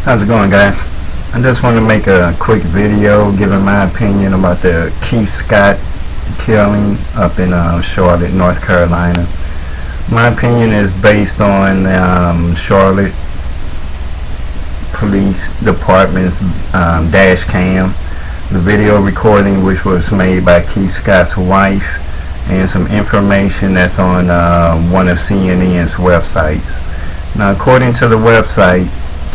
How's it going, guys? I just want to make a quick video giving my opinion about the Keith Scott killing up in Charlotte, North Carolina. My opinion is based on Charlotte Police Department's dash cam, the video recording which was made by Keith Scott's wife, and some information that's on one of CNN's websites. Now, according to the website,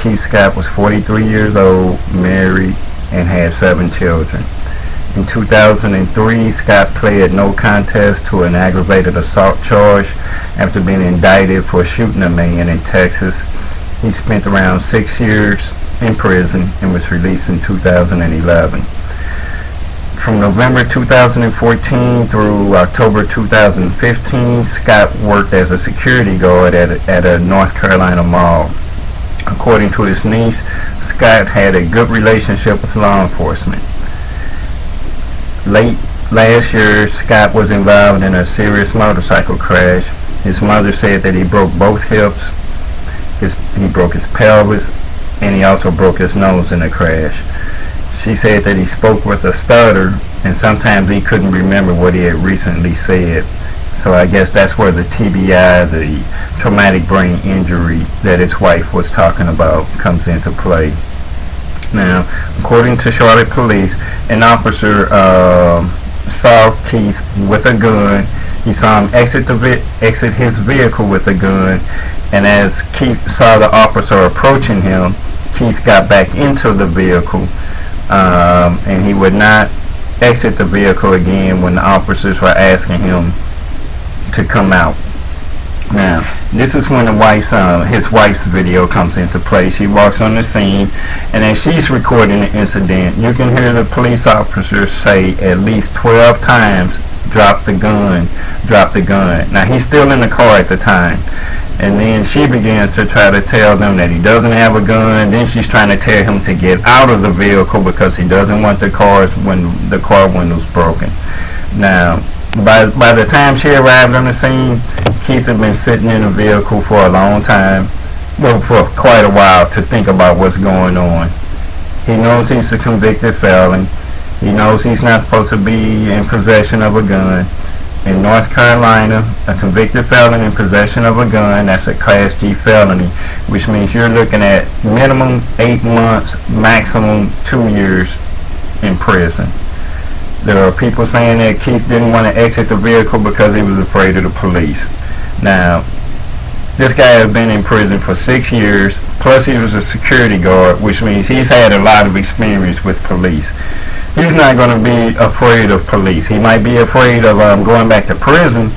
Keith Scott was 43 years old, married, and had 7 children. In 2003, Scott pled no contest to an aggravated assault charge after being indicted for shooting a man in Texas. He spent around 6 years in prison and was released in 2011. From November 2014 through October 2015, Scott worked as a security guard at a North Carolina mall. According to his niece, Scott had a good relationship with law enforcement. Late last year, Scott was involved in a serious motorcycle crash. His mother said that he broke both hips, he broke his pelvis, and he also broke his nose in the crash. She said that he spoke with a stutter, and sometimes he couldn't remember what he had recently said. So I guess that's where the TBI, the traumatic brain injury that his wife was talking about, comes into play. Now, according to Charlotte Police, an officer saw Keith with a gun. He saw him exit his vehicle with a gun, and as Keith saw the officer approaching him, Keith got back into the vehicle, and he would not exit the vehicle again when the officers were asking him to come out. Now, this is when his wife's video comes into play. She walks on the scene, and as she's recording the incident, you can hear the police officers say at least 12 times, "Drop the gun, drop the gun." Now, he's still in the car at the time, and then she begins to try to tell them that he doesn't have a gun. Then she's trying to tell him to get out of the vehicle because he doesn't want the car windows broken. Now, by the time she arrived on the scene, Keith had been sitting in the vehicle for a long time, well, for quite a while, to think about what's going on. He knows he's a convicted felon. He knows he's not supposed to be in possession of a gun. In North Carolina, a convicted felon in possession of a gun, that's a Class G felony, which means you're looking at minimum 8 months, maximum 2 years in prison. There are people saying that Keith didn't want to exit the vehicle because he was afraid of the police. Now, this guy has been in prison for 6 years, plus he was a security guard, which means he's had a lot of experience with police. He's not going to be afraid of police. He might be afraid of going back to prison,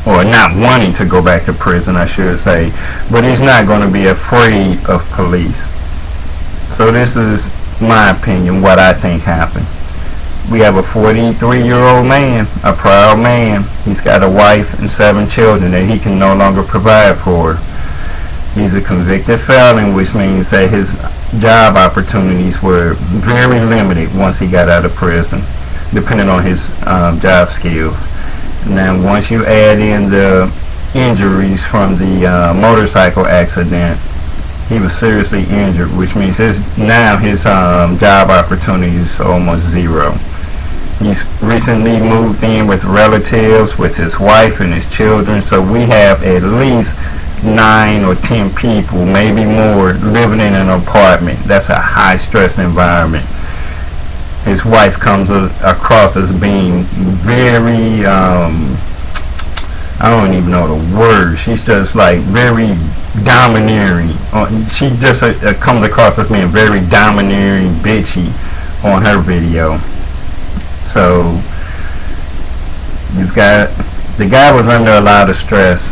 or not wanting to go back to prison, I should say, but he's not going to be afraid of police. So this is my opinion, what I think happened. We have a 43-year-old man, a proud man. He's got a wife and 7 children that he can no longer provide for. He's a convicted felon, which means that his job opportunities were very limited once he got out of prison, depending on his job skills. Now, once you add in the injuries from the motorcycle accident, he was seriously injured, which means his job opportunities are almost zero. He's recently moved in with relatives, with his wife and his children, so we have at least 9 or 10 people, maybe more, living in an apartment. That's a high-stress environment. His wife comes across as being very, I don't even know the word. She's just like very domineering. She just comes across as being very domineering, bitchy on her video. So you've got, the guy was under a lot of stress.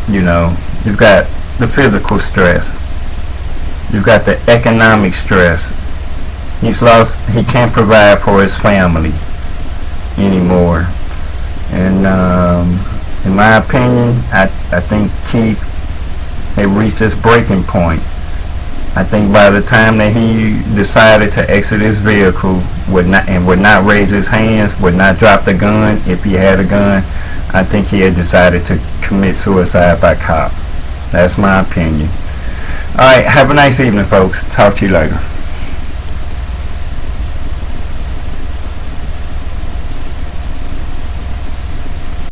You know, you've got the physical stress. You've got the economic stress. He can't provide for his family anymore. And in my opinion, I think Keith had reached his breaking point. I think by the time that he decided to exit his vehicle, would not raise his hands, would not drop the gun if he had a gun, I think he had decided to commit suicide by cop. That's my opinion. Alright, have a nice evening, folks. Talk to you later.